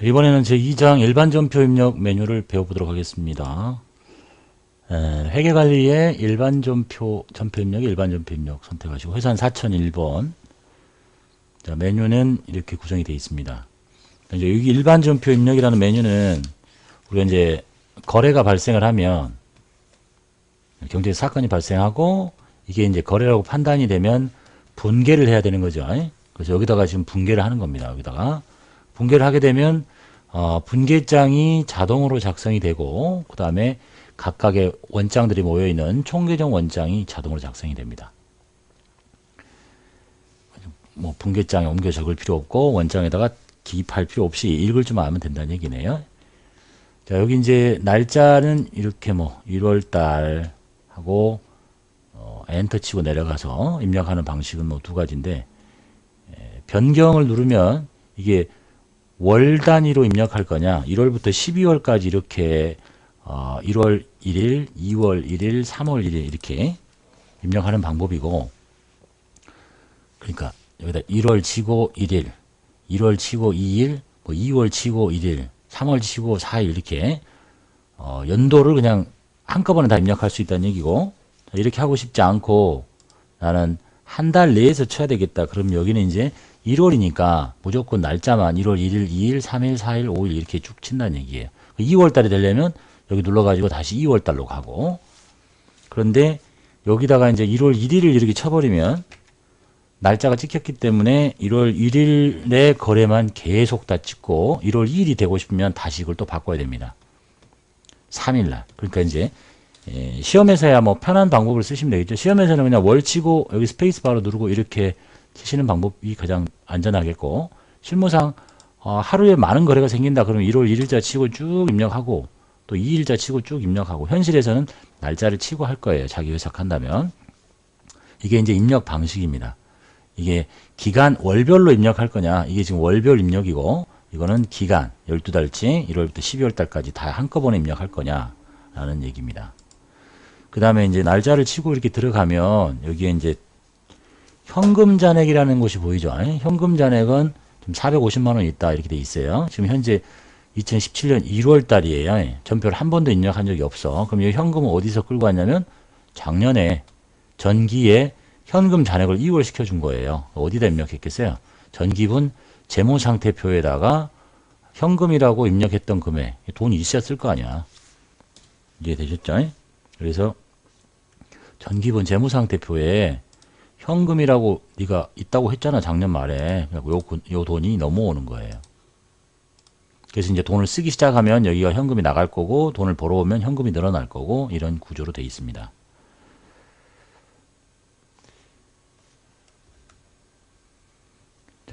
자, 이번에는 제2장 일반전표 입력 메뉴를 배워보도록 하겠습니다. 회계관리의 일반전표 입력, 일반전표 입력 선택하시고 회산 4001번. 자, 메뉴는 이렇게 구성이 되어 있습니다. 이제 여기 일반전표 입력이라는 메뉴는 우리가 이제 거래가 발생을 하면 경제 사건이 발생하고 이게 이제 거래라고 판단이 되면 분계를 해야 되는 거죠. 그래서 여기다가 지금 분계를 하는 겁니다. 여기다가 분계를 하게 되면 분계장이 자동으로 작성이 되고 그 다음에 각각의 원장들이 모여있는 총계정 원장이 자동으로 작성이 됩니다. 뭐 분계장에 옮겨 적을 필요 없고 원장에다가 기입할 필요 없이 읽을 줄만 알면 된다는 얘기네요. 자, 여기 이제 날짜는 이렇게 뭐 1월달 하고 엔터 치고 내려가서 입력하는 방식은 뭐 두 가지인데 변경을 누르면 이게 월 단위로 입력할 거냐 1월부터 12월까지 이렇게 1월 1일, 2월 1일, 3월 1일 이렇게 입력하는 방법이고 그러니까 여기다 1월 치고 1일, 1월 치고 2일, 뭐 2월 치고 1일, 3월 치고 4일 이렇게 연도를 그냥 한꺼번에 다 입력할 수 있다는 얘기고 이렇게 하고 싶지 않고 나는 한 달 내에서 쳐야 되겠다. 그럼 여기는 이제 1월이니까 무조건 날짜만 1월 1일, 2일, 3일, 4일, 5일 이렇게 쭉 친다는 얘기예요. 2월 달이 되려면 여기 눌러가지고 다시 2월 달로 가고 그런데 여기다가 이제 1월 1일을 이렇게 쳐버리면 날짜가 찍혔기 때문에 1월 1일의 거래만 계속 다 찍고 1월 2일이 되고 싶으면 다시 이걸 또 바꿔야 됩니다. 3일날. 그러니까 이제 시험에서야 뭐 편한 방법을 쓰시면 되겠죠. 시험에서는 그냥 월 치고 여기 스페이스 바로 누르고 이렇게 치시는 방법이 가장 안전하겠고 실무상 하루에 많은 거래가 생긴다 그러면 1월 1일자 치고 쭉 입력하고 또 2일자 치고 쭉 입력하고 현실에서는 날짜를 치고 할 거예요. 자기 해석한다면. 이게 이제 입력 방식입니다. 이게 기간 월별로 입력할 거냐 이게 지금 월별 입력이고 이거는 기간 12달치 1월부터 12월달까지 다 한꺼번에 입력할 거냐 라는 얘기입니다. 그 다음에 이제 날짜를 치고 이렇게 들어가면 여기에 이제 현금 잔액이라는 곳이 보이죠. 현금 잔액은 좀 450만원 있다 이렇게 돼 있어요. 지금 현재 2017년 1월 달이에요. 전표를 한 번도 입력한 적이 없어. 그럼 이 현금은 어디서 끌고 왔냐면 작년에 전기에 현금 잔액을 이월 시켜준 거예요. 어디다 입력했겠어요? 전기분 재무상태표에다가 현금이라고 입력했던 금액 돈이 있었을 거 아니야. 이해되셨죠? 그래서 전기분 재무상태표에 현금이라고 네가 있다고 했잖아 작년 말에. 요 돈이 넘어오는 거예요. 그래서 이제 돈을 쓰기 시작하면 여기가 현금이 나갈 거고 돈을 벌어오면 현금이 늘어날 거고 이런 구조로 되어 있습니다.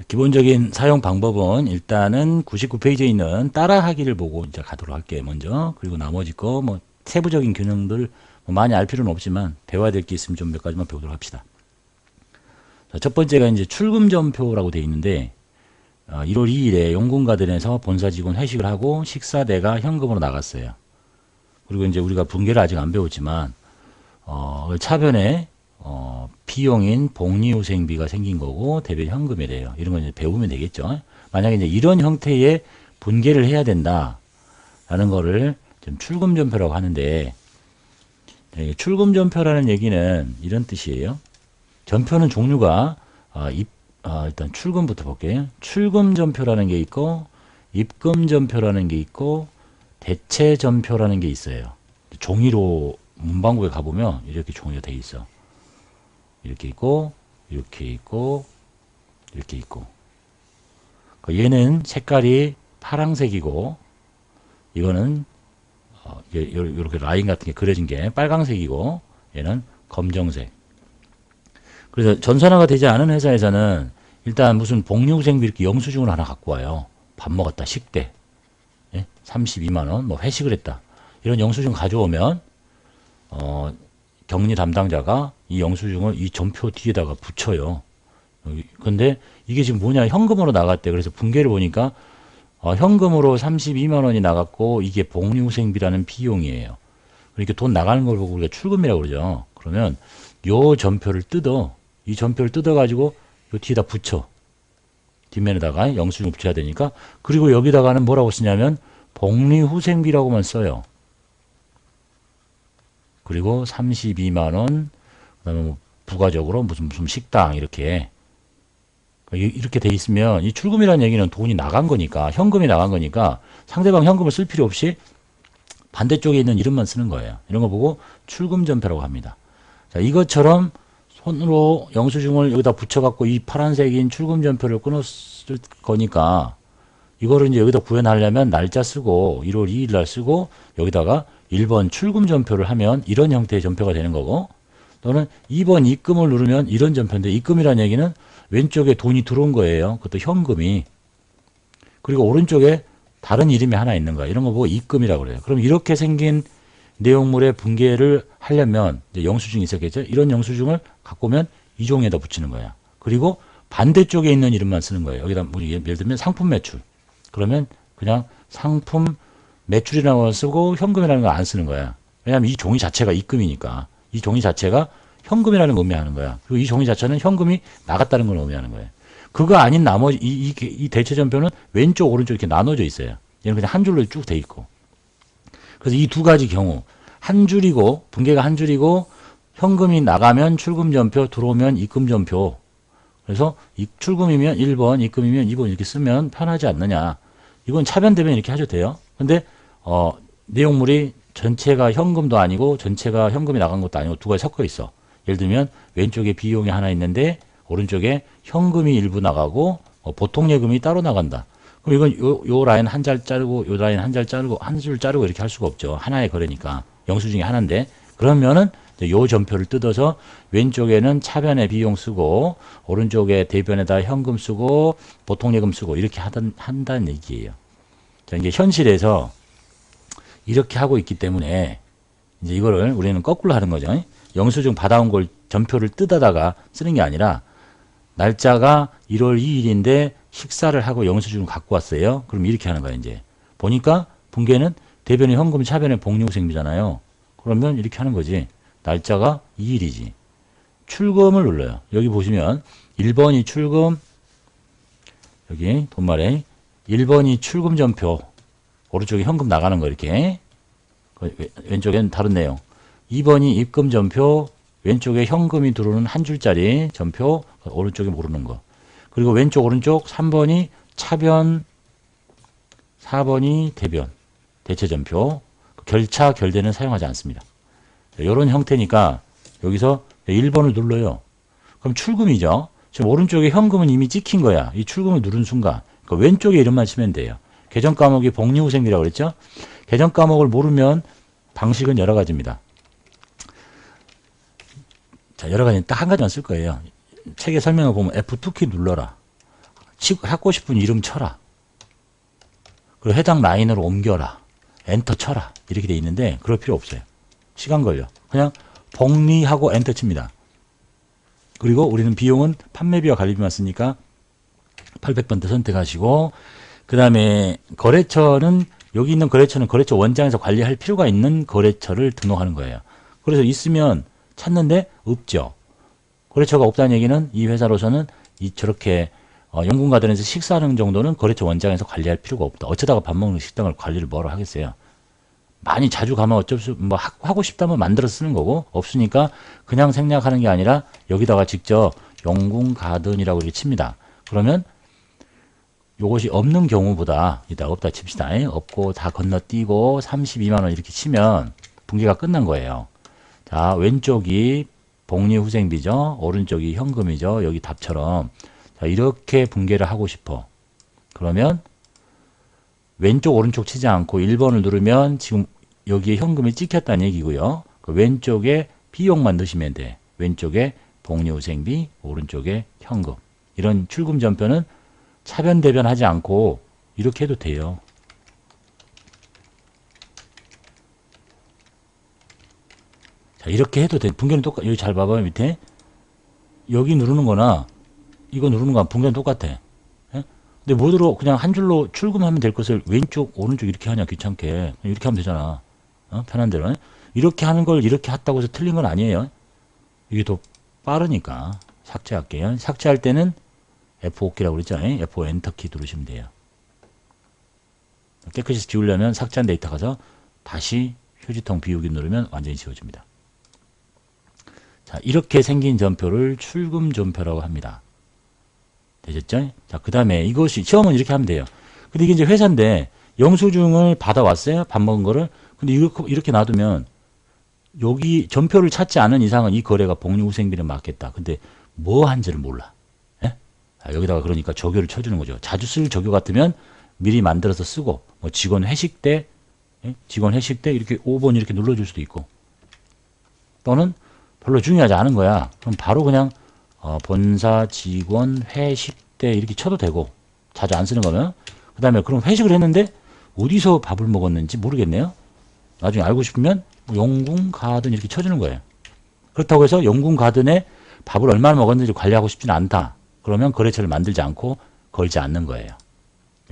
기본적인 사용 방법은 일단은 99페이지에 있는 따라하기를 보고 이제 가도록 할게요. 먼저. 그리고 나머지 거 뭐 세부적인 기능들 뭐 많이 알 필요는 없지만 배워야 될 게 있으면 좀 몇 가지만 배우도록 합시다. 자, 첫 번째가 이제 출금전표라고 되어 있는데 1월 2일에 용군가든에서 본사 직원 회식을 하고 식사대가 현금으로 나갔어요. 그리고 이제 우리가 분계를 아직 안 배웠지만 차변에 비용인 복리후생비가 생긴 거고 대별 현금에 대해요. 이런 건 이제 배우면 되겠죠. 만약에 이제 이런 형태의 분계를 해야 된다라는 거를 좀 출금전표라고 하는데 출금전표라는 얘기는 이런 뜻이에요. 전표는 종류가 일단 출금부터 볼게요. 출금전표라는 게 있고 입금전표라는 게 있고 대체전표라는 게 있어요. 종이로 문방구에 가보면 이렇게 종이가 돼 있어. 이렇게 있고 이렇게 있고 이렇게 있고 얘는 색깔이 파란색이고 이거는 이렇게 라인 같은 게 그려진 게 빨강색이고 얘는 검정색. 그래서 전산화가 되지 않은 회사에서는 일단 무슨 복리후생비 이렇게 영수증을 하나 갖고 와요. 밥 먹었다 식대 32만원 뭐 회식을 했다 이런 영수증 가져오면 격리 담당자가 이 영수증을 이 전표 뒤에다가 붙여요. 근데 이게 지금 뭐냐 현금으로 나갔대. 그래서 분계를 보니까 현금으로 32만 원이 나갔고 이게 복리후생비라는 비용이에요. 그러니까 돈 나가는 걸 보고 우리가 출금이라고 그러죠. 그러면 요 전표를 뜯어. 이 전표를 뜯어 가지고 요 뒤에다 붙여. 뒷면에다가 영수증 붙여야 되니까. 그리고 여기다가는 뭐라고 쓰냐면 복리후생비라고만 써요. 그리고 32만 원, 그다음에 뭐 부가적으로 무슨 식당 이렇게 돼 있으면 이 출금이라는 얘기는 돈이 나간 거니까, 현금이 나간 거니까 상대방 현금을 쓸 필요 없이 반대쪽에 있는 이름만 쓰는 거예요. 이런 거 보고 출금전표라고 합니다. 자, 이것처럼 손으로 영수증을 여기다 붙여갖고 이 파란색인 출금전표를 끊었을 거니까 이거를 이제 여기다 구현하려면 날짜 쓰고 1월 2일 날 쓰고 여기다가 1번 출금전표를 하면 이런 형태의 전표가 되는 거고, 또는 2번 입금을 누르면 이런 전표인데, 입금이라는 얘기는 왼쪽에 돈이 들어온 거예요. 그것도 현금이. 그리고 오른쪽에 다른 이름이 하나 있는 거야. 이런 거 보고 입금이라고 그래요. 그럼 이렇게 생긴 내용물의 분계를 하려면 이제 영수증이 있었겠죠. 이런 영수증을 갖고 오면 이 종이에다 붙이는 거야. 그리고 반대쪽에 있는 이름만 쓰는 거예요. 여기다 우리 예를 들면 상품 매출. 그러면 그냥 상품 매출이라는 걸 쓰고 현금이라는 걸 안 쓰는 거야. 왜냐하면 이 종이 자체가 입금이니까. 이 종이 자체가 현금이라는 걸 의미하는 거야. 그리고 이 종이 자체는 현금이 나갔다는 걸 의미하는 거예요. 그거 아닌 나머지 이 대체전표는 왼쪽 오른쪽 이렇게 나눠져 있어요. 얘는 그냥 한 줄로 쭉 돼 있고. 그래서 이 두 가지 경우 한 줄이고 분계가 한 줄이고 현금이 나가면 출금전표, 들어오면 입금전표. 그래서 출금이면 1번, 입금이면 2번 이렇게 쓰면 편하지 않느냐. 이건 차변대변 이렇게 하셔도 돼요. 근데 내용물이 전체가 현금도 아니고 전체가 현금이 나간 것도 아니고 두 가지 섞여 있어. 예를 들면 왼쪽에 비용이 하나 있는데 오른쪽에 현금이 일부 나가고 보통 예금이 따로 나간다. 그럼 이건 요 라인 한 줄 자르고 요 라인 한 줄 자르고 한 줄 자르고 이렇게 할 수가 없죠. 하나의 거래니까. 영수증이 하나인데, 그러면은 요 전표를 뜯어서 왼쪽에는 차변에 비용 쓰고 오른쪽에 대변에다 현금 쓰고 보통 예금 쓰고 이렇게 한다는 얘기예요. 자, 이제 현실에서 이렇게 하고 있기 때문에 이제 이거를 우리는 거꾸로 하는 거죠. 영수증 받아온 걸 전표를 뜯어다가 쓰는 게 아니라 날짜가 1월 2일인데 식사를 하고 영수증을 갖고 왔어요. 그럼 이렇게 하는 거야. 이제 보니까 분계는 대변에 현금, 차변에 복리후생비잖아요. 그러면 이렇게 하는 거지. 날짜가 2일이지. 출금을 눌러요. 여기 보시면 1번이 출금, 여기 돈말에 1번이 출금전표, 오른쪽에 현금 나가는 거 이렇게, 왼쪽엔 다른 내용. 2번이 입금전표, 왼쪽에 현금이 들어오는 한 줄짜리 전표, 오른쪽에 모르는 거. 그리고 왼쪽 오른쪽 3번이 차변, 4번이 대변, 대체전표. 결차, 결대는 사용하지 않습니다. 이런 형태니까 여기서 1번을 눌러요. 그럼 출금이죠. 지금 오른쪽에 현금은 이미 찍힌 거야. 이 출금을 누른 순간. 그러니까 왼쪽에 이름만 치면 돼요. 계정 과목이 복리후생비라고 그랬죠. 계정 과목을 모르면 방식은 여러 가지입니다. 자, 여러 가지 딱 한 가지만 쓸 거예요. 책에 설명을 보면 F2키 눌러라. 하고 싶은 이름 쳐라. 그리고 해당 라인으로 옮겨라. 엔터 쳐라. 이렇게 돼 있는데 그럴 필요 없어요. 시간 걸려. 그냥 복리하고 엔터 칩니다. 그리고 우리는 비용은 판매비와 관리비만 쓰니까 800번대 선택하시고, 그 다음에 거래처는 여기 있는 거래처는 거래처 원장에서 관리할 필요가 있는 거래처를 등록하는 거예요. 그래서 있으면 찾는데 없죠. 거래처가 없다는 얘기는 이 회사로서는 저렇게 연금가들에서 식사하는 정도는 거래처 원장에서 관리할 필요가 없다. 어쩌다가 밥 먹는 식당을 관리를 뭐로 하겠어요. 많이 자주 가면 어쩔 수, 뭐 하고 싶다면 만들어서 쓰는 거고, 없으니까 그냥 생략하는 게 아니라 여기다가 직접 연금가든이라고 이렇게 칩니다. 그러면 요것이 없는 경우보다, 이따 없다 칩시다. 없고 다 건너뛰고 32만 원 이렇게 치면 분기가 끝난 거예요. 자, 왼쪽이 복리후생비죠. 오른쪽이 현금이죠. 여기 답처럼. 자, 이렇게 분계를 하고 싶어. 그러면 왼쪽 오른쪽 치지 않고 1번을 누르면 지금 여기에 현금이 찍혔다는 얘기고요. 그 왼쪽에 비용만 넣으시면 돼. 왼쪽에 복리후생비, 오른쪽에 현금. 이런 출금 전표는 차변 대변 하지 않고 이렇게 해도 돼요. 자, 이렇게 해도 돼. 분계는 똑같아. 여기 잘 봐봐요. 밑에 여기 누르는 거나 이거 누르는 거랑 분계는 똑같아. 근데 뭐대로 그냥 한 줄로 출금하면 될 것을 왼쪽 오른쪽 이렇게 하냐, 귀찮게. 이렇게 하면 되잖아. 편한 대로. 이렇게 하는 걸 이렇게 했다고 해서 틀린 건 아니에요. 이게 더 빠르니까 삭제할게요. 삭제할 때는 F5키라고 그랬잖아요. F5 엔터키 누르시면 돼요. 깨끗이 지우려면 삭제한 데이터 가서 다시 휴지통 비우기 누르면 완전히 지워집니다. 자, 이렇게 생긴 전표를 출금 전표라고 합니다. 되셨죠? 자, 그 다음에 이것이 시험은 이렇게 하면 돼요. 근데 이게 이제 회사인데 영수증을 받아왔어요. 밥 먹은 거를. 근데 이렇게 놔두면 여기 전표를 찾지 않은 이상은 이 거래가 복리후생비를 맞겠다. 근데 뭐 한지를 몰라. 예? 여기다가 그러니까 조교를 쳐주는 거죠. 자주 쓸 조교 같으면 미리 만들어서 쓰고, 뭐 직원 회식 때, 예? 직원 회식 때 이렇게 5번 이렇게 눌러줄 수도 있고, 또는 별로 중요하지 않은 거야. 그럼 바로 그냥 본사 직원 회식 때 이렇게 쳐도 되고, 자주 안 쓰는 거면. 그 다음에 그럼 회식을 했는데 어디서 밥을 먹었는지 모르겠네요. 나중에 알고 싶으면 영궁 가든 이렇게 쳐주는 거예요. 그렇다고 해서 영궁 가든에 밥을 얼마나 먹었는지 관리하고 싶지는 않다. 그러면 거래처를 만들지 않고 걸지 않는 거예요.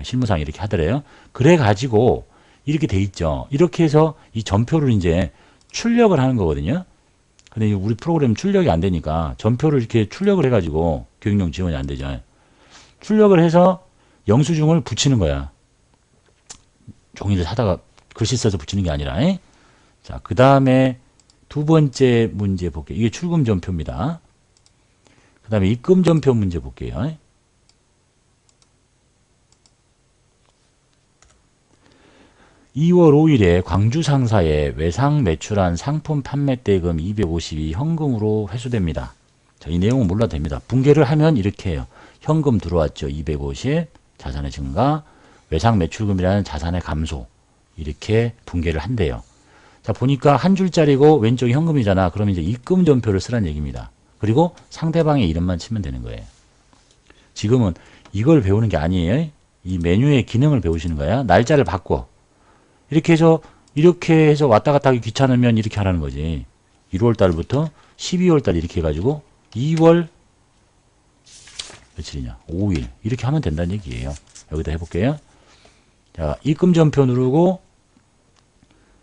실무상 이렇게 하더래요. 그래가지고 이렇게 돼 있죠. 이렇게 해서 이 전표를 이제 출력을 하는 거거든요. 근데 우리 프로그램 출력이 안 되니까 전표를 이렇게 출력을 해가지고 교육용 지원이 안 되죠. 출력을 해서 영수증을 붙이는 거야. 종이를 사다가 글씨 써서 붙이는 게 아니라. 자, 그 다음에 두 번째 문제 볼게요. 이게 출금 전표입니다. 그 다음에 입금 전표 문제 볼게요. 2월 5일에 광주 상사에 외상 매출한 상품 판매 대금 250이 현금으로 회수됩니다. 자, 이 내용은 몰라도 됩니다. 분개를 하면 이렇게 해요. 현금 들어왔죠. 250, 자산의 증가, 외상 매출금이라는 자산의 감소. 이렇게 분개를 한대요. 자, 보니까 한 줄짜리고 왼쪽이 현금이잖아. 그러면 이제 입금 전표를 쓰라는 얘기입니다. 그리고 상대방의 이름만 치면 되는 거예요. 지금은 이걸 배우는 게 아니에요. 이 메뉴의 기능을 배우시는 거야. 날짜를 바꿔. 이렇게 해서 왔다 갔다 하기 귀찮으면 이렇게 하라는 거지. 1월 달부터 12월 달 이렇게 해가지고 2월 며칠이냐? 5일. 이렇게 하면 된다는 얘기예요. 여기다 해볼게요. 자, 입금 전표 누르고,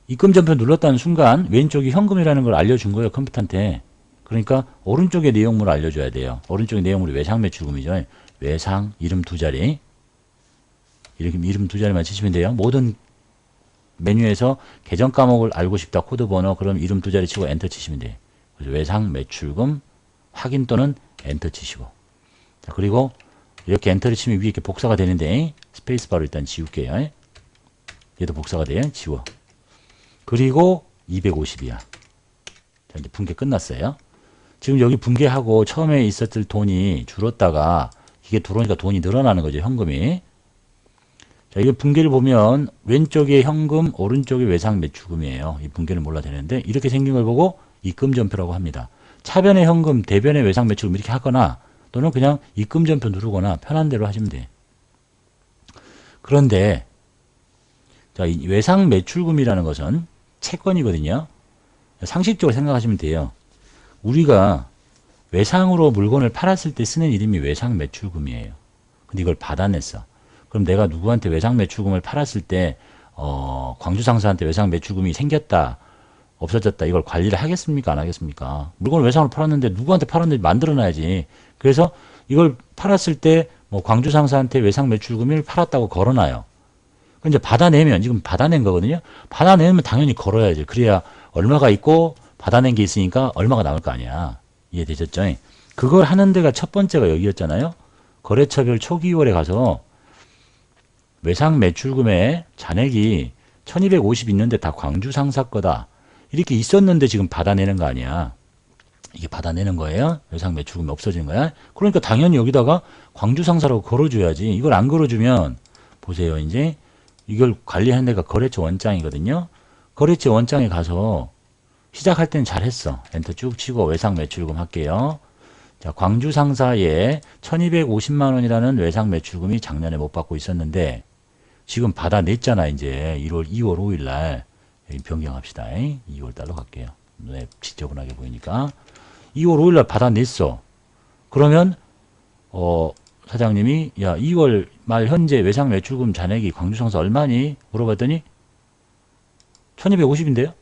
입금 전표 눌렀다는 순간 왼쪽이 현금이라는 걸 알려준 거예요. 컴퓨터한테. 그러니까 오른쪽에 내용물을 알려줘야 돼요. 오른쪽에 내용물이 외상 매출금이죠. 외상, 이름 두 자리. 이렇게 이름 두 자리만 치시면 돼요. 모든 메뉴에서 계정 과목을 알고 싶다. 코드 번호. 그럼 이름 두 자리 치고 엔터 치시면 돼요. 그래서 외상 매출금 확인 또는 엔터 치시고. 자, 그리고 이렇게 엔터를 치면 위에 이렇게 복사가 되는데 스페이스바로 일단 지울게요. 얘도 복사가 돼요. 지워. 그리고 250이야. 자, 이제 분개 끝났어요. 지금 여기 분개하고 처음에 있었을 돈이 줄었다가 이게 들어오니까 돈이 늘어나는 거죠. 현금이. 자, 이거 분개를 보면 왼쪽에 현금, 오른쪽에 외상 매출금이에요. 이 분개를 몰라도 되는데 이렇게 생긴 걸 보고 입금 전표라고 합니다. 차변에 현금, 대변에 외상 매출금 이렇게 하거나 또는 그냥 입금 전표 누르거나 편한 대로 하시면 돼. 그런데 자, 이 외상 매출금이라는 것은 채권이거든요. 상식적으로 생각하시면 돼요. 우리가 외상으로 물건을 팔았을 때 쓰는 이름이 외상 매출금이에요. 근데 이걸 받아냈어. 그럼 내가 누구한테 외상 매출금을 팔았을 때 광주 상사한테 외상 매출금이 생겼다, 없어졌다, 이걸 관리를 하겠습니까? 안 하겠습니까? 물건을 외상으로 팔았는데 누구한테 팔았는지 만들어놔야지. 그래서 이걸 팔았을 때 뭐 광주 상사한테 외상 매출금을 팔았다고 걸어놔요. 근데 받아내면, 지금 받아낸 거거든요. 받아내면 당연히 걸어야지. 그래야 얼마가 있고 받아낸 게 있으니까 얼마가 남을 거 아니야. 이해되셨죠? 그걸 하는 데가 첫 번째가 여기였잖아요. 거래처별 초기월에 가서 외상 매출금의 잔액이 1250 있는데 다 광주 상사 거다. 이렇게 있었는데 지금 받아내는 거 아니야. 이게 받아내는 거예요. 외상 매출금이 없어지는 거야. 그러니까 당연히 여기다가 광주 상사라고 걸어줘야지. 이걸 안 걸어주면 보세요. 이제 이걸 관리하는 데가 거래처 원장이거든요. 거래처 원장에 가서 시작할 때는 잘했어. 엔터 쭉 치고 외상 매출금 할게요. 자, 광주 상사에 1250만 원이라는 외상 매출금이 작년에 못 받고 있었는데 지금 받아냈잖아. 이제 2월 5일 날 변경합시다. 2월 달로 갈게요. 눈에 지저분하게 보이니까 2월 5일 날 받아냈어. 그러면 사장님이 야, 2월 말 현재 외상 매출금 잔액이 광주 상사 얼마니? 물어봤더니 1250인데요?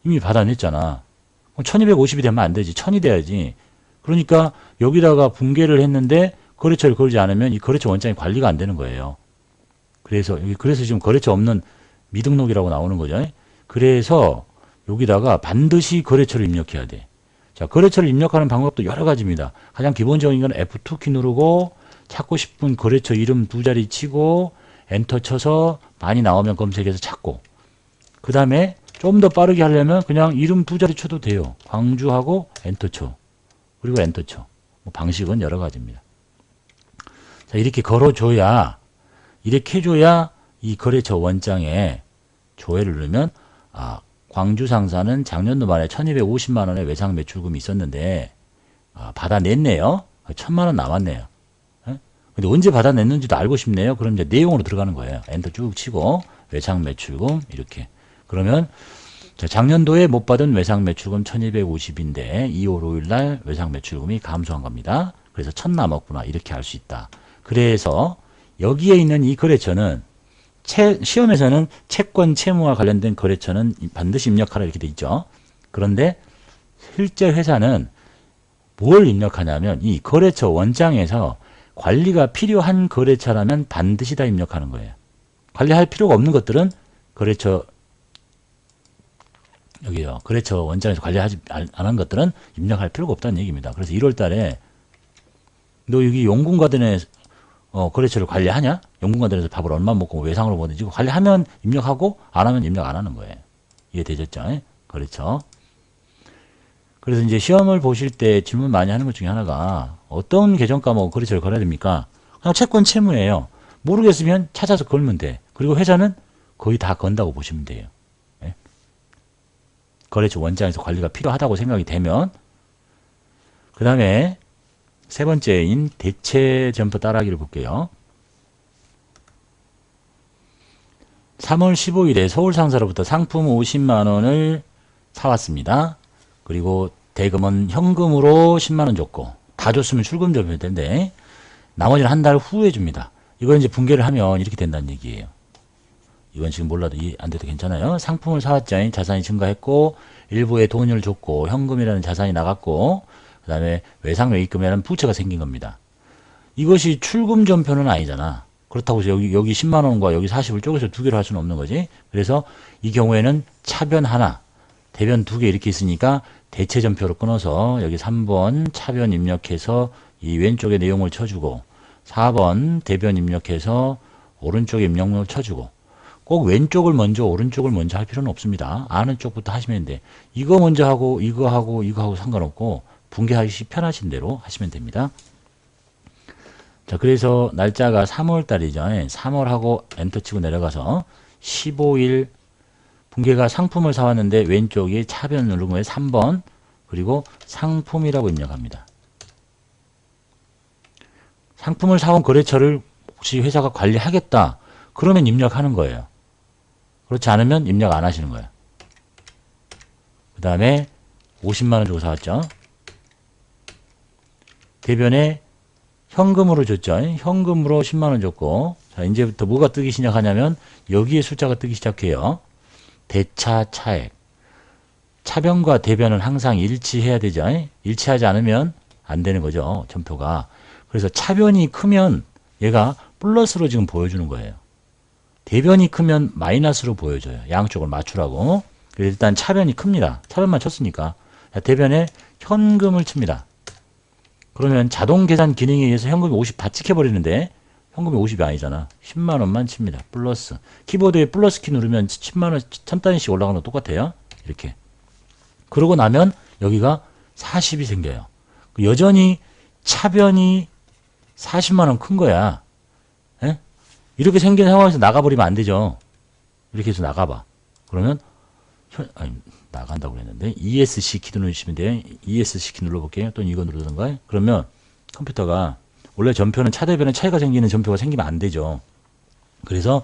이미 받아냈잖아. 1250이 되면 안 되지. 1000이 돼야지. 그러니까 여기다가 분개를 했는데 거래처를 걸지 않으면 이 거래처 원장이 관리가 안 되는 거예요. 그래서 지금 거래처 없는 미등록이라고 나오는 거죠. 그래서 여기다가 반드시 거래처를 입력해야 돼. 자, 거래처를 입력하는 방법도 여러 가지입니다. 가장 기본적인 건 F2키 누르고 찾고 싶은 거래처 이름 두 자리 치고 엔터 쳐서 많이 나오면 검색해서 찾고, 그 다음에 좀 더 빠르게 하려면 그냥 이름 두 자리 쳐도 돼요. 광주하고 엔터 쳐. 그리고 엔터 쳐. 뭐 방식은 여러 가지입니다. 자, 이렇게 이렇게 해줘야 이 거래처 원장에 조회를 누르면, 광주 상사는 작년도 말에 1250만 원의 외상 매출금이 있었는데, 받아냈네요. 1000만 원 남았네요. 예? 근데 언제 받아냈는지도 알고 싶네요. 그럼 이제 내용으로 들어가는 거예요. 엔터 쭉 치고, 외상 매출금, 이렇게. 그러면, 자, 작년도에 못 받은 외상 매출금 1250인데, 2월 5일 날 외상 매출금이 감소한 겁니다. 그래서 1000 남았구나. 이렇게 알 수 있다. 그래서, 여기에 있는 이 거래처는 시험에서는 채권 채무와 관련된 거래처는 반드시 입력하라 이렇게 돼 있죠. 그런데 실제 회사는 뭘 입력하냐면 이 거래처 원장에서 관리가 필요한 거래처라면 반드시 다 입력하는 거예요. 관리할 필요가 없는 것들은 거래처 원장에서 관리하지 않은 것들은 입력할 필요가 없다는 얘기입니다. 그래서 1월 달에 너 여기 용궁가든에 거래처를 관리하냐? 용궁가든에서 밥을 얼마 먹고 외상으로 뭐든지 관리하면 입력하고 안 하면 입력 안 하는 거예요. 이해되셨죠? 거래처. 그래서 이제 시험을 보실 때 질문 많이 하는 것 중에 하나가 어떤 계정 까먹고 거래처를 걸어야 됩니까? 그냥 채권 채무예요. 모르겠으면 찾아서 걸면 돼. 그리고 회사는 거의 다 건다고 보시면 돼요. 예? 거래처 원장에서 관리가 필요하다고 생각이 되면, 그 다음에 세 번째인 대체 점포 따라하기를 볼게요. 3월 15일에 서울 상사로부터 상품 50만 원을 사왔습니다. 그리고 대금은 현금으로 10만 원 줬고, 다 줬으면 출금 점포일 텐데 나머지는 한 달 후에 줍니다. 이걸 이제 분개를 하면 이렇게 된다는 얘기예요. 이건 지금 몰라도 이해 안 돼도 괜찮아요. 상품을 사왔죠. 자산이 증가했고, 일부의 돈을 줬고, 현금이라는 자산이 나갔고, 그 다음에 외상외입금이라는 부채가 생긴 겁니다. 이것이 출금 전표는 아니잖아. 그렇다고 해서 여기 10만 원과 여기 40을 쪼개서 두 개로 할 수는 없는 거지. 그래서 이 경우에는 차변 하나, 대변 두 개 이렇게 있으니까 대체 전표로 끊어서 여기 3번 차변 입력해서 이 왼쪽에 내용을 쳐주고, 4번 대변 입력해서 오른쪽에 입력을 쳐주고, 꼭 왼쪽을 먼저 오른쪽을 먼저 할 필요는 없습니다. 아는 쪽부터 하시면 돼. 이거 먼저 하고 이거 하고 상관없고 분개하시 편하신 대로 하시면 됩니다. 자, 그래서 날짜가 3월 달이죠. 3월하고 엔터 치고 내려가서 15일 분개가 상품을 사왔는데 왼쪽에 차변 누른 거에 3번, 그리고 상품이라고 입력합니다. 상품을 사온 거래처를 혹시 회사가 관리하겠다 그러면 입력하는 거예요. 그렇지 않으면 입력 안 하시는 거예요. 그 다음에 50만 원 주고 사왔죠. 대변에 현금으로 줬죠. 현금으로 10만 원 줬고, 자, 이제부터 뭐가 뜨기 시작하냐면 여기에 숫자가 뜨기 시작해요. 대차 차액. 차변과 대변은 항상 일치해야 되죠. 일치하지 않으면 안 되는 거죠. 점표가. 그래서 차변이 크면 얘가 플러스로 지금 보여주는 거예요. 대변이 크면 마이너스로 보여줘요. 양쪽을 맞추라고. 그래서 일단 차변이 큽니다. 차변만 쳤으니까. 자, 대변에 현금을 칩니다. 그러면 자동 계산 기능에 의해서 현금이 50 다 찍혀버리는데 현금이 50이 아니잖아. 10만 원만 칩니다. 플러스. 키보드에 플러스 키 누르면 10만 원, 1000단위씩 올라가는 거 똑같아요. 이렇게. 그러고 나면 여기가 40이 생겨요. 여전히 차변이 40만 원 큰 거야. 에? 이렇게 생긴 상황에서 나가버리면 안 되죠. 이렇게 해서 나가봐. 그러면 나간다고 그랬는데 ESC 키 누르시면 돼요. ESC 키 눌러볼게요. 또는 이거 누르던가. 그러면 컴퓨터가 원래 전표는 차대변에 차이가 생기는 전표가 생기면 안 되죠. 그래서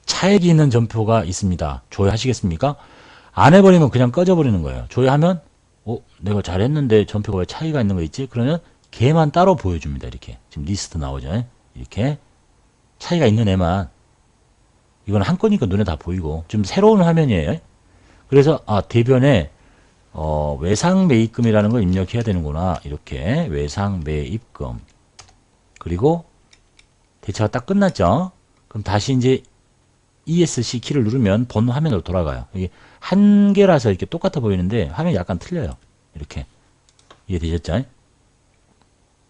차액이 있는 전표가 있습니다. 조회하시겠습니까? 안 해버리면 그냥 꺼져버리는 거예요. 조회하면 내가 잘했는데 전표가 왜 차이가 있는 거 있지? 그러면 걔만 따로 보여줍니다. 이렇게 지금 리스트 나오죠. 이렇게 차이가 있는 애만. 이건 한 건이니까 눈에 다 보이고 좀 새로운 화면이에요. 그래서 대변에 외상매입금이라는 걸 입력해야 되는구나. 이렇게 외상매입금. 그리고 대체가 딱 끝났죠. 그럼 다시 이제 ESC 키를 누르면 본 화면으로 돌아가요. 이게 한 개라서 이렇게 똑같아 보이는데 화면이 약간 틀려요. 이렇게. 이해되셨죠?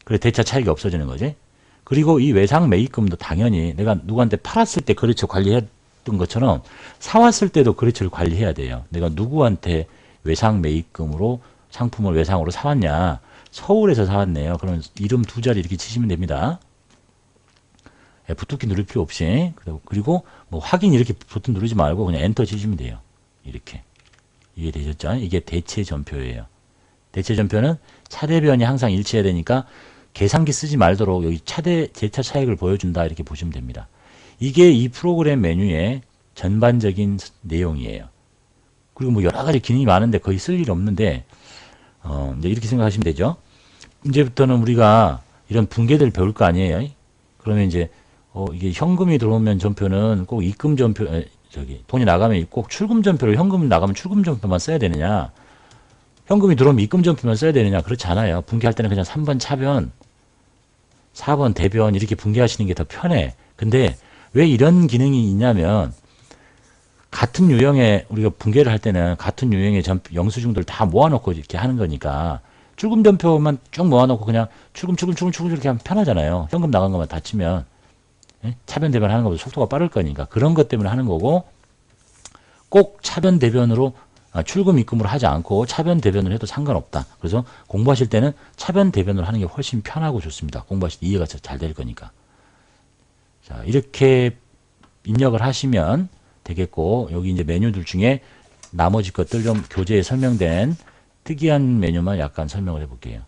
그래 대차 차익이 없어지는 거지. 그리고 이 외상 매입금도 당연히 내가 누구한테 팔았을 때 거래처 관리했던 것처럼 사왔을 때도 거래처를 관리해야 돼요. 내가 누구한테 외상 매입금으로 상품을 외상으로 사왔냐. 서울에서 사왔네요. 그러면 이름 두 자리 이렇게 치시면 됩니다. F2키 누를 필요 없이. 그리고 뭐 확인 이렇게 버튼 누르지 말고 그냥 엔터 치시면 돼요. 이렇게. 이해되셨죠? 이게 대체 전표예요. 대체 전표는 차대변이 항상 일치해야 되니까 계산기 쓰지 말도록 여기 제차 차익을 보여준다 이렇게 보시면 됩니다. 이게 이 프로그램 메뉴의 전반적인 내용이에요. 그리고 뭐 여러 가지 기능이 많은데 거의 쓸 일 없는데 이제 이렇게 생각하시면 되죠. 이제부터는 우리가 이런 붕괴들 배울 거 아니에요. 그러면 이제 이게 현금이 들어오면 전표는 꼭 입금 전표 돈이 나가면 꼭 출금 전표를 현금이 나가면 출금 전표만 써야 되느냐, 현금이 들어오면 입금 전표만 써야 되느냐, 그렇지 않아요. 붕괴할 때는 그냥 3번 차변 4번 대변 이렇게 붕괴하시는 게 더 편해. 근데 왜 이런 기능이 있냐면 같은 유형의 우리가 붕괴를 할 때는 같은 유형의 영수증들 다 모아놓고 이렇게 하는 거니까 출금 전표만 쭉 모아놓고 그냥 출금 이렇게 하면 편하잖아요. 현금 나간 것만 다 치면 차변 대변 하는 것보다 속도가 빠를 거니까 그런 것 때문에 하는 거고, 꼭 차변 대변으로 출금 입금으로 하지 않고 차변 대변을 해도 상관없다. 그래서 공부하실 때는 차변 대변을 하는 게 훨씬 편하고 좋습니다. 공부하실 때 이해가 잘 될 거니까. 자, 이렇게 입력을 하시면 되겠고, 여기 이제 메뉴들 중에 나머지 것들 좀 교재에 설명된 특이한 메뉴만 약간 설명을 해볼게요.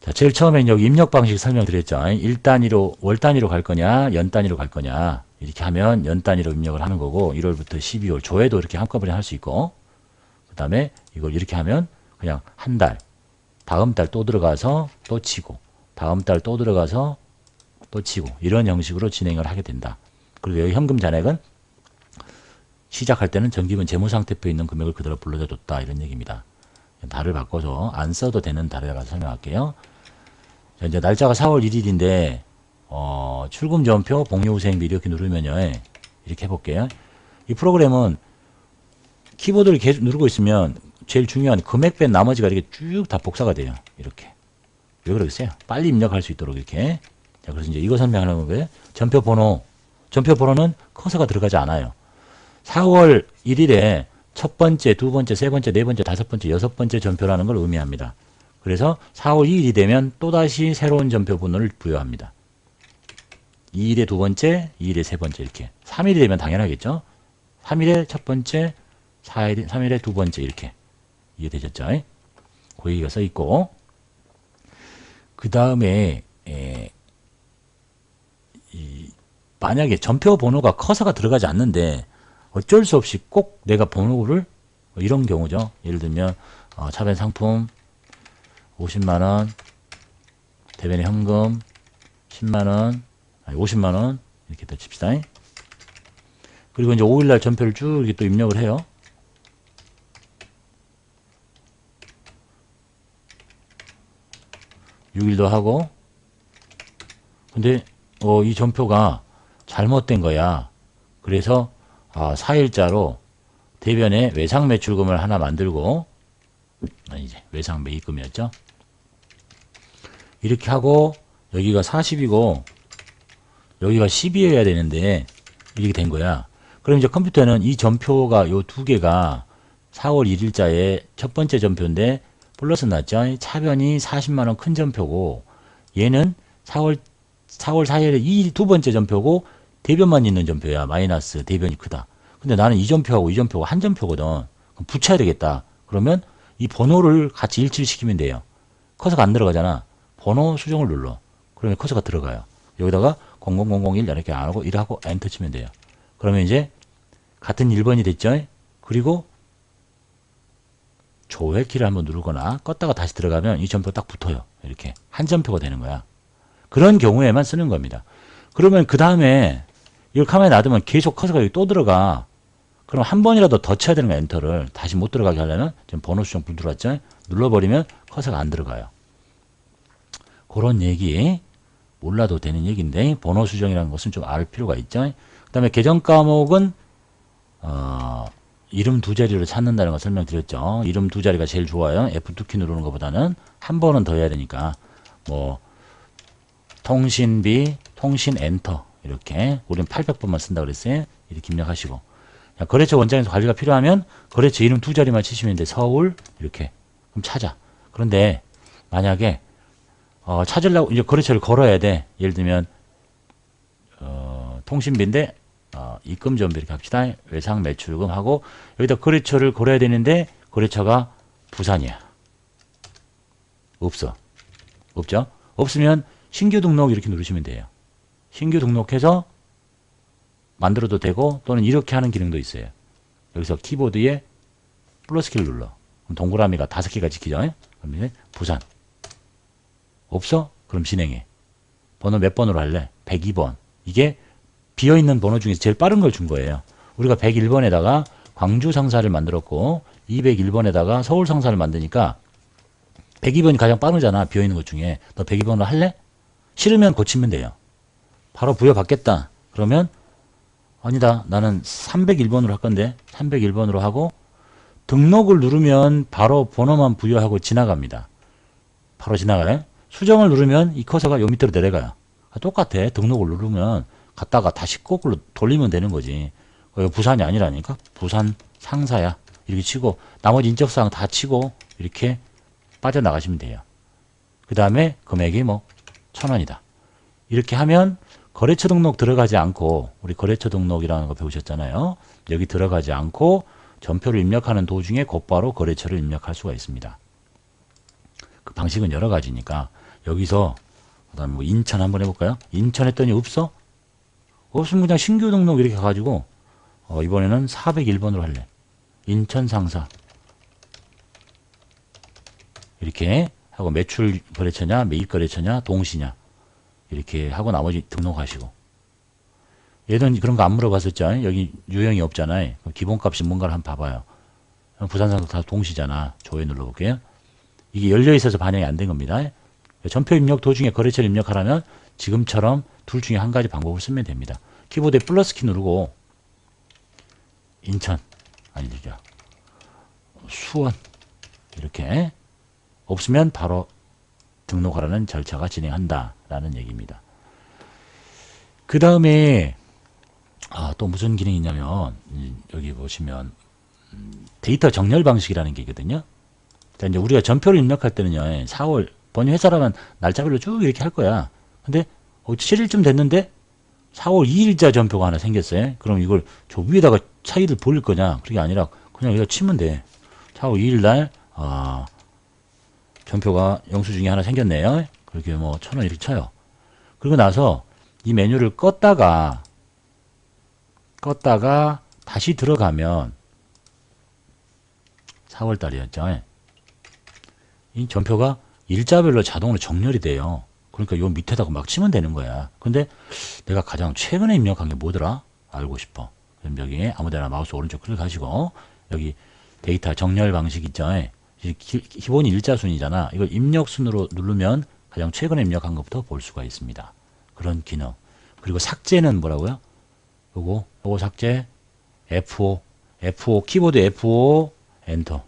자, 제일 처음에 여기 입력 방식 설명드렸죠. 일 단위로, 월 단위로 갈 거냐, 연 단위로 갈 거냐. 이렇게 하면 연 단위로 입력을 하는 거고, 1월부터 12월, 조회도 이렇게 한꺼번에 할 수 있고, 그 다음에 이걸 이렇게 하면 그냥 한 달, 다음 달 또 들어가서 또 치고, 다음 달 또 들어가서 또 치고, 이런 형식으로 진행을 하게 된다. 그리고 여기 현금 잔액은 시작할 때는 정기분 재무상태표에 있는 금액을 그대로 불러다 줬다. 이런 얘기입니다. 달을 바꿔서 안 써도 되는 달에다가 설명할게요. 자, 이제 날짜가 4월 1일인데 출금 전표 복리후생비 이렇게 누르면요, 이렇게 해볼게요. 이 프로그램은 키보드를 계속 누르고 있으면 제일 중요한 금액 뺀 나머지가 이렇게 쭉 다 복사가 돼요. 이렇게. 왜 그러겠어요? 빨리 입력할 수 있도록 이렇게. 자, 그래서 이제 이거 설명하는 거예요. 전표 번호는 커서가 들어가지 않아요. 4월 1일에 첫 번째, 두 번째, 세 번째, 네 번째, 다섯 번째, 여섯 번째 전표라는 걸 의미합니다. 그래서 4월 2일이 되면 또다시 새로운 전표 번호를 부여합니다. 2일에 두 번째, 2일에 세 번째 이렇게. 3일이 되면 당연하겠죠. 3일에 첫 번째, 3일에 두 번째 이렇게. 이해되셨죠? 그 얘기가 써 있고, 그 다음에 만약에 전표 번호가 커서가 들어가지 않는데 어쩔 수 없이 꼭 내가 번호를 이런 경우죠. 예를 들면 차변 상품 50만원, 대변의 현금 10만원, 아니 50만원 이렇게 더 칩시다. 그리고 이제 5일날 전표를 쭉 이렇게 또 입력을 해요. (6일도) 하고, 근데 이 전표가 잘못된 거야. 그래서 4일자로 대변에 외상 매출금을 하나 만들고, 이제 외상 매입금이었죠. 이렇게 하고 여기가 40이고 여기가 10이어야 되는데 이렇게 된 거야. 그럼 이제 컴퓨터는 이 전표가 요 두 개가 4월 1일자에 첫 번째 전표인데 플러스 났죠. 차변이 40만원 큰 전표고, 얘는 4월 4일에 두 번째 전표고 대변만 있는 전표야. 마이너스 대변이 크다. 근데 나는 이 전표하고 이 전표가 한 전표거든. 그럼 붙여야 되겠다. 그러면 이 번호를 같이 일치를 시키면 돼요. 커서가 안 들어가잖아. 번호 수정을 눌러. 그러면 커서가 들어가요. 여기다가 00001 이렇게 안 하고 1하고 엔터 치면 돼요. 그러면 이제 같은 1번이 됐죠. 그리고 조회키를 한번 누르거나 껐다가 다시 들어가면 이 전표 딱 붙어요. 이렇게 한 전표가 되는 거야. 그런 경우에만 쓰는 겁니다. 그러면 그 다음에 이걸 카메라에 놔두면 계속 커서가 여기 또 들어가. 그럼 한 번이라도 더 쳐야 되는 거야. 엔터를. 다시 못 들어가게 하려면 지금 번호 수정 불 들어왔죠. 눌러버리면 커서가 안 들어가요. 그런 얘기 몰라도 되는 얘기인데 번호 수정이라는 것은 좀 알 필요가 있죠. 그 다음에 계정 과목은 이름 두 자리로 찾는다는 거 설명드렸죠. 이름 두 자리가 제일 좋아요. F2키 누르는 것보다는 한 번은 더 해야 되니까 뭐 통신비, 통신 엔터 이렇게 우리는 800번만 쓴다고 그랬어요. 이렇게 입력하시고 거래처 원장에서 관리가 필요하면 거래처 이름 두 자리만 치시면 돼. 서울 이렇게 그럼 찾아. 그런데 만약에 찾으려고 이제 거래처를 걸어야 돼. 예를 들면 통신비인데 입금 전비 이렇게 합시다. 외상 매출금 하고 여기다 거래처를 걸어야 되는데 거래처가 부산이야. 없어. 없죠? 없으면 신규 등록 이렇게 누르시면 돼요. 신규 등록해서 만들어도 되고 또는 이렇게 하는 기능도 있어요. 여기서 키보드에 플러스 키를 눌러. 그럼 동그라미가 5개가 찍히죠? 그럼 부산. 없어? 그럼 진행해. 번호 몇 번으로 할래? 102번. 이게 비어있는 번호 중에서 제일 빠른 걸 준 거예요. 우리가 101번에다가 광주 상사를 만들었고 201번에다가 서울 상사를 만드니까 102번이 가장 빠르잖아. 비어있는 것 중에. 너 102번으로 할래? 싫으면 고치면 돼요. 바로 부여받겠다. 그러면 아니다. 나는 301번으로 할 건데 301번으로 하고 등록을 누르면 바로 번호만 부여하고 지나갑니다. 바로 지나가요. 수정을 누르면 이 커서가 요 밑으로 내려가요. 똑같아. 등록을 누르면 갔다가 다시 거꾸로 돌리면 되는 거지. 부산이 아니라니까. 부산 상사야. 이렇게 치고 나머지 인적사항 다 치고 이렇게 빠져나가시면 돼요. 그 다음에 금액이 뭐 1,000원이다. 이렇게 하면 거래처 등록 들어가지 않고 우리 거래처 등록이라는 거 배우셨잖아요. 여기 들어가지 않고 전표를 입력하는 도중에 곧바로 거래처를 입력할 수가 있습니다. 그 방식은 여러 가지니까 여기서 그다음에 뭐 인천 한번 해볼까요? 인천 했더니 없어? 없으면 그냥 신규 등록 이렇게 가가지고 이번에는 401번으로 할래. 인천 상사 이렇게 하고 매출 거래처냐 매입 거래처냐 동시냐 이렇게 하고 나머지 등록하시고 얘는 그런 거 안 물어봤었죠. 여기 유형이 없잖아요. 기본값이 뭔가를 한번 봐봐요. 부산상사 다 동시잖아. 조회 눌러볼게요. 이게 열려 있어서 반영이 안 된 겁니다. 전표 입력 도중에 거래처를 입력하려면 지금처럼 둘 중에 한 가지 방법을 쓰면 됩니다. 키보드에 플러스 키 누르고 인천 아니죠. 수원 이렇게 없으면 바로 등록하라는 절차가 진행한다 라는 얘기입니다. 그 다음에 또 무슨 기능이 있냐면 여기 보시면 데이터 정렬 방식이라는 게 있거든요. 이제 우리가 전표를 입력할 때는요 4월 번역 회사라면 날짜별로 쭉 이렇게 할 거야. 근데 7일쯤 됐는데 4월 2일자 전표가 하나 생겼어요. 그럼 이걸 저 위에다가 차이를 보일 거냐? 그게 아니라 그냥 여기다 치면 돼. 4월 2일 날 전표가 영수증이 하나 생겼네요. 그렇게 뭐 1,000원 이렇게 쳐요. 그리고 나서 이 메뉴를 껐다가 다시 들어가면 4월 달이었죠. 이 전표가 일자별로 자동으로 정렬이 돼요. 그러니까 요 밑에다가 막 치면 되는 거야. 근데 내가 가장 최근에 입력한 게 뭐더라? 알고 싶어. 그럼 여기에 아무데나 마우스 오른쪽 클릭하시고 여기 데이터 정렬 방식 있죠. 기본이 일자순이잖아. 이걸 입력순으로 누르면 가장 최근에 입력한 것부터 볼 수가 있습니다. 그런 기능. 그리고 삭제는 뭐라고요? 요거 삭제 F5 키보드 F5 엔터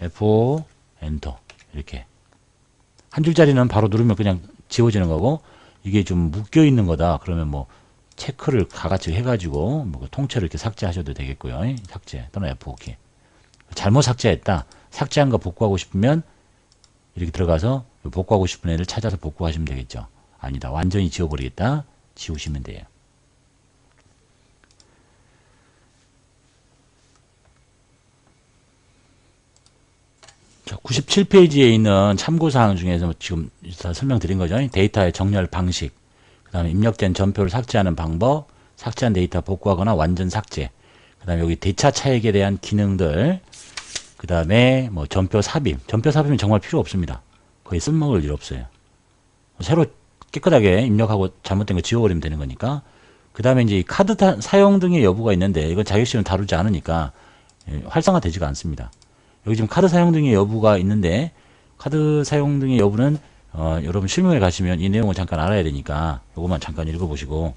F5 엔터 이렇게 한 줄짜리는 바로 누르면 그냥 지워지는 거고 이게 좀 묶여 있는 거다 그러면 뭐 체크를 가같이 해가지고 뭐 통째로 이렇게 삭제하셔도 되겠고요. 삭제 또는 F5키 잘못 삭제했다 삭제한 거 복구하고 싶으면 이렇게 들어가서 복구하고 싶은 애를 찾아서 복구하시면 되겠죠. 아니다 완전히 지워버리겠다 지우시면 돼요. 자, 97페이지에 있는 참고사항 중에서 지금 다 설명드린 거죠. 데이터의 정렬 방식, 그 다음에 입력된 전표를 삭제하는 방법, 삭제한 데이터 복구하거나 완전 삭제, 그 다음에 여기 대차 차액에 대한 기능들, 그 다음에 뭐 전표 삽입은 정말 필요 없습니다. 거의 쓸모를 일 없어요. 새로 깨끗하게 입력하고 잘못된 거 지워버리면 되는 거니까. 그 다음에 이제 카드 사용 등의 여부가 있는데 이건 자격시험 다루지 않으니까 활성화되지가 않습니다. 여기 지금 카드 사용 등의 여부가 있는데 카드 사용 등의 여부는 여러분 실무에 가시면 이 내용을 잠깐 알아야 되니까 요것만 잠깐 읽어보시고,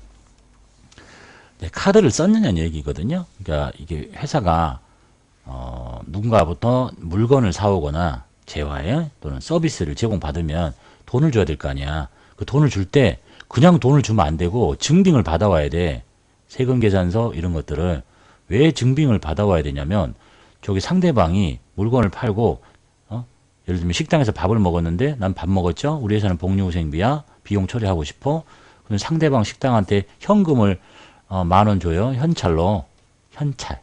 네, 카드를 썼느냐는 얘기거든요. 그러니까 이게 회사가 누군가부터 물건을 사오거나 재화에 또는 서비스를 제공받으면 돈을 줘야 될 거 아니야. 그 돈을 줄 때 그냥 돈을 주면 안 되고 증빙을 받아와야 돼. 세금 계산서 이런 것들을. 왜 증빙을 받아와야 되냐면 저기 상대방이 물건을 팔고 예를 들면 식당에서 밥을 먹었는데 난 밥 먹었죠. 우리 회사는 복리후생비야. 비용 처리하고 싶어. 그럼 상대방 식당한테 현금을 10,000원 줘요. 현찰로. 현찰.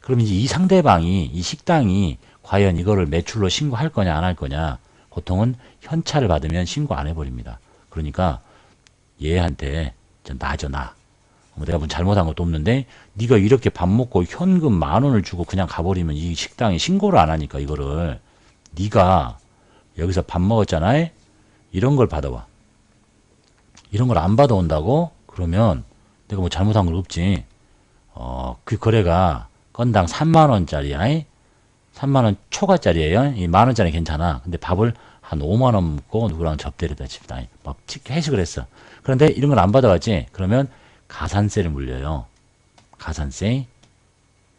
그럼 이제 이 상대방이 이 식당이 과연 이거를 매출로 신고할 거냐 안 할 거냐. 보통은 현찰을 받으면 신고 안 해버립니다. 그러니까 얘한테 나죠 나. 내가 뭐 잘못한 것도 없는데 네가 이렇게 밥 먹고 현금 10,000원을 주고 그냥 가버리면 이 식당이 신고를 안 하니까 이거를 네가 여기서 밥 먹었잖아. 이런 걸 받아와. 이런 걸 안 받아온다고? 그러면 내가 뭐 잘못한 건 없지. 그 거래가 건당 30,000원짜리야. 30,000원 초과짜리예요. 이 10,000원짜리 괜찮아. 근데 밥을 한 50,000원 먹고 누구랑 접대를 했다 칩시다. 막 해식을 했어. 그런데 이런 걸 안 받아왔지. 그러면 가산세를 물려요. 가산세.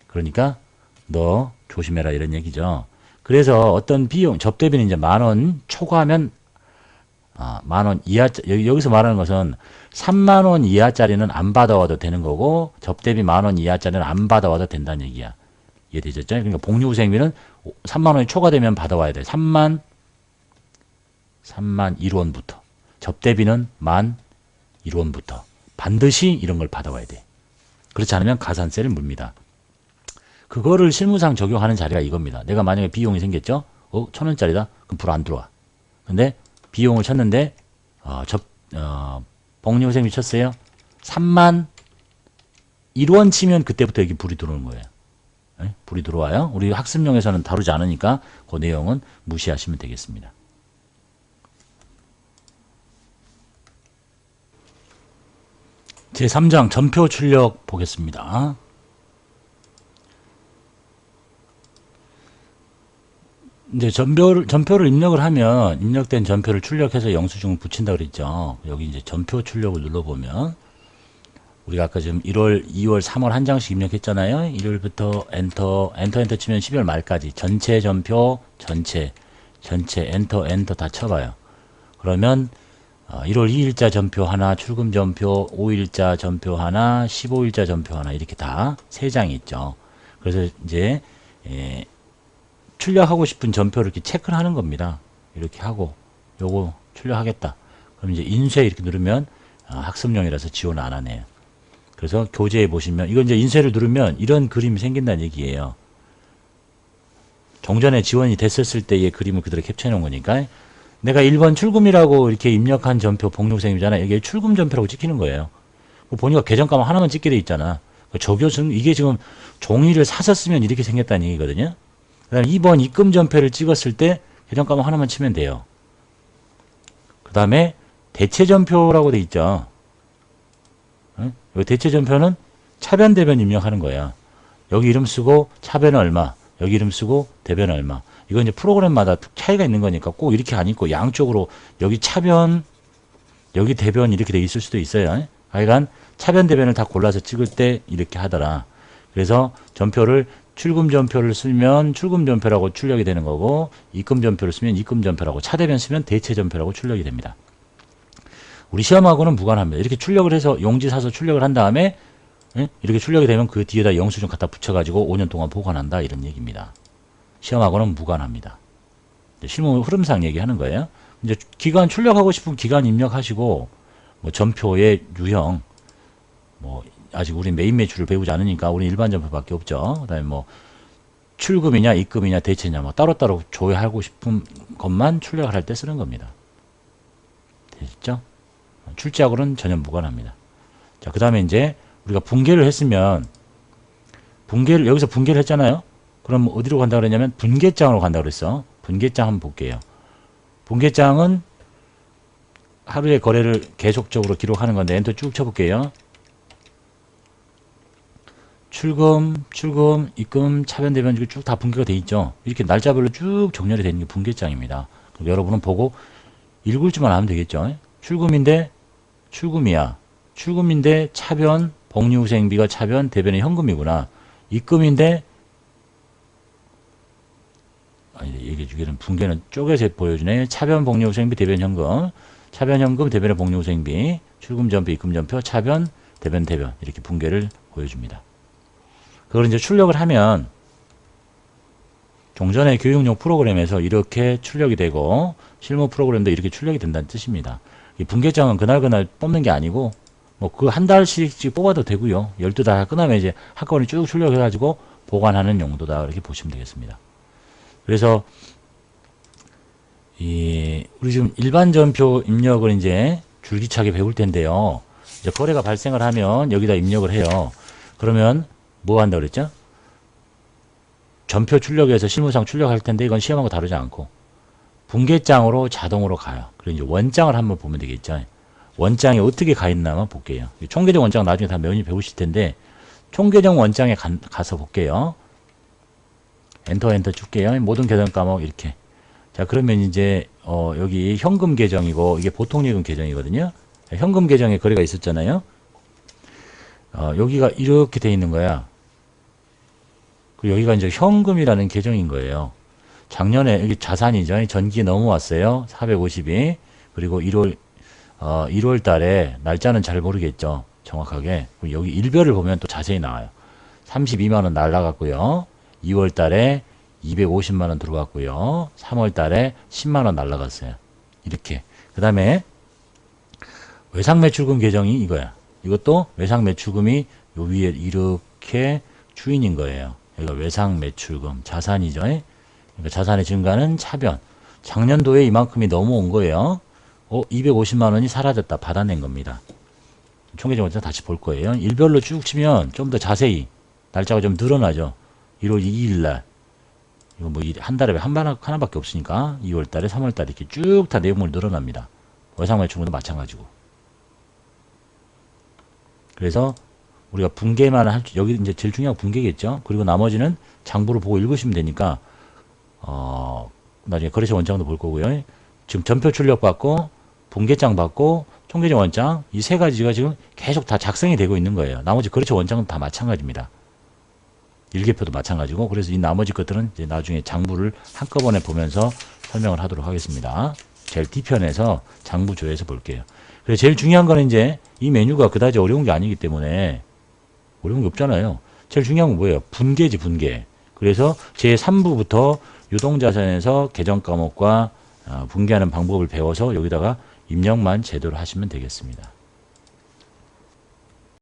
그러니까 너 조심해라 이런 얘기죠. 그래서 어떤 비용, 접대비는 이제 10,000원 초과하면 10,000원 이하, 여기서 말하는 것은 30,000원 이하짜리는 안 받아와도 되는 거고 접대비 10,000원 이하짜리는 안 받아와도 된다는 얘기야. 이해되셨죠? 그러니까 복리후생비는 30,000원이 초과되면 받아와야 돼. 3만 1원부터. 접대비는 11,000원부터. 반드시 이런 걸 받아와야 돼. 그렇지 않으면 가산세를 물.니다. 그거를 실무상 적용하는 자리가 이겁니다. 내가 만약에 비용이 생겼죠? 1,000원짜리다? 그럼 불 안 들어와. 근데 비용을 쳤는데 복리후생비 쳤어요. 3만 1원 치면 그때부터 여기 불이 들어오는 거예요. 네? 불이 들어와요. 우리 학습용에서는 다루지 않으니까 그 내용은 무시하시면 되겠습니다. 제3장 전표 출력 보겠습니다. 이제 전표를 입력을 하면 입력된 전표를 출력해서 영수증을 붙인다 그랬죠. 여기 이제 전표 출력을 눌러보면 우리가 아까 지금 1월, 2월, 3월 한 장씩 입력했잖아요. 1월부터 엔터 치면 12월 말까지 전체 전표, 전체 엔터 다 쳐봐요. 그러면 1월 2일자 전표 하나, 출금 전표, 5일자 전표 하나, 15일자 전표 하나 이렇게 다 3장이 있죠. 그래서 이제 출력하고 싶은 전표를 이렇게 체크를 하는 겁니다. 이렇게 하고 요거 출력하겠다. 그럼 이제 인쇄 이렇게 누르면 학습용이라서 지원 안 하네요. 그래서 교재에 보시면 이건 이제 인쇄를 누르면 이런 그림이 생긴다는 얘기예요. 종전에 지원이 됐었을 때의 그림을 그대로 캡처해 놓은 거니까 내가 1번 출금이라고 이렇게 입력한 전표 복리후생비잖아. 이게 출금 전표라고 찍히는 거예요. 보니까 계정가만 하나만 찍게 돼 있잖아. 저 교수는 이게 지금 종이를 사서 쓰면 이렇게 생겼다는 얘기거든요. 그 다음에 2번 입금 전표를 찍었을 때 계정가만 하나만 치면 돼요. 그 다음에 대체 전표라고 돼 있죠. 응? 여기 대체 전표는 차변 대변 입력하는 거야. 여기 이름 쓰고 차변 얼마, 여기 이름 쓰고 대변 얼마. 이건 이제 프로그램마다 차이가 있는 거니까 꼭 이렇게 안 있고 양쪽으로 여기 차변, 여기 대변 이렇게 돼 있을 수도 있어요. 하여간 차변 대변을 다 골라서 찍을 때 이렇게 하더라. 그래서 전표를 출금 전표를 쓰면 출금 전표라고 출력이 되는 거고 입금 전표를 쓰면 입금 전표라고 차대변 쓰면 대체 전표라고 출력이 됩니다. 우리 시험하고는 무관합니다. 이렇게 출력을 해서 용지 사서 출력을 한 다음에 이렇게 출력이 되면 그 뒤에다 영수증 갖다 붙여가지고 5년 동안 보관한다 이런 얘기입니다. 시험하고는 무관합니다. 실무 흐름상 얘기하는 거예요. 이제 기간 출력하고 싶은 기간 입력하시고 뭐 전표의 유형 뭐 아직 우리 메인 매출을 배우지 않으니까 우리 일반 전표밖에 없죠. 그다음에 뭐 출금이냐 입금이냐 대체냐 뭐 따로따로 조회하고 싶은 것만 출력을 할 때 쓰는 겁니다. 되셨죠? 출제하고는 전혀 무관합니다. 자, 그 다음에 이제 우리가 분계를 했으면 여기서 분계를 했잖아요. 그럼 어디로 간다 그랬냐면 분계장으로 간다 그랬어. 분계장 한번 볼게요. 분계장은 하루의 거래를 계속적으로 기록하는 건데 엔터 쭉 쳐볼게요. 출금, 입금, 차변, 대변 쭉 다 분계가 돼 있죠. 이렇게 날짜별로 쭉 정렬이 되는 게 분계장입니다. 여러분은 보고 읽을 줄만 하면 되겠죠. 출금인데 출금이야. 출금인데 차변, 복리후생비가 차변, 대변은 현금이구나. 입금인데 아니 이게 주기는 분계는 쪼개서 보여주네. 차변, 복리후생비, 대변, 현금. 차변, 현금, 대변의 복리후생비, 출금 전표, 입금 전표, 차변, 대변, 대변 이렇게 분계를 보여줍니다. 그걸 이제 출력을 하면 종전의 교육용 프로그램에서 이렇게 출력이 되고 실무 프로그램도 이렇게 출력이 된다는 뜻입니다. 이 분계장은 그날 뽑는 게 아니고 뭐 그 한 달씩 뽑아도 되고요. 12달 끝나면 이제 한꺼번에 쭉 출력해 가지고 보관하는 용도다 이렇게 보시면 되겠습니다. 그래서 우리 지금 일반 전표 입력을 이제 줄기차게 배울 텐데요. 이제 거래가 발생을 하면 여기다 입력을 해요. 그러면 뭐 한다 그랬죠? 전표 출력에서 실무상 출력할 텐데 이건 시험하고 다르지 않고 분계장으로 자동으로 가요. 그리고 이제 원장을 한번 보면 되겠죠. 원장이 어떻게 가 있나만 볼게요. 총계정 원장 나중에 다 면이 배우실 텐데 총계정 원장에 가서 볼게요. 엔터 줄게요. 모든 계정 까먹 이렇게. 자 그러면 이제 여기 현금 계정이고 이게 보통예금 계정이거든요. 현금 계정에 거래가 있었잖아요. 여기가 이렇게 돼 있는 거야. 그리고 여기가 이제 현금이라는 계정인 거예요. 작년에 여기 자산이죠. 전기 넘어왔어요. 450이. 그리고 1월 달에 날짜는 잘 모르겠죠. 정확하게. 여기 일별을 보면 또 자세히 나와요. 32만원 날라갔고요. 2월 달에 250만원 들어갔고요. 3월 달에 10만원 날라갔어요. 이렇게. 그 다음에 외상매출금 계정이 이거야. 이것도 외상매출금이 요 위에 이렇게 주인인 거예요. 여기가 외상매출금 자산이죠. 그러니까 자산의 증가는 차변. 작년도에 이만큼이 넘어온 거예요. 250만원이 사라졌다. 받아낸 겁니다. 총계정 원장 다시 볼 거예요. 일별로 쭉 치면 좀 더 자세히 날짜가 좀 늘어나죠. 1월 2일날 이거 뭐 한 달에 하나밖에 없으니까 2월 달에 3월 달에 이렇게 쭉 다 내용물 늘어납니다. 외상매출금도 마찬가지고. 그래서 우리가 분계만 여기 이제 제일 중요한 분계겠죠. 그리고 나머지는 장부를 보고 읽으시면 되니까 나중에 거래처 원장도 볼 거고요. 지금 전표 출력 받고 분계장 받고 총계정 원장 이 세 가지가 지금 계속 다 작성이 되고 있는 거예요. 나머지 거래처 원장은 다 마찬가지입니다. 일개표도 마찬가지고. 그래서 이 나머지 것들은 이제 나중에 장부를 한꺼번에 보면서 설명을 하도록 하겠습니다. 제일 D편에서 장부 조회에서 볼게요. 그래서 제일 중요한 거는 이제 이 메뉴가 그다지 어려운 게 아니기 때문에 어려운 게 없잖아요. 제일 중요한 건 뭐예요? 분계지 분계. 그래서 제3부부터 유동자산에서 계정 과목과 분계하는 방법을 배워서 여기다가 입력만 제대로 하시면 되겠습니다.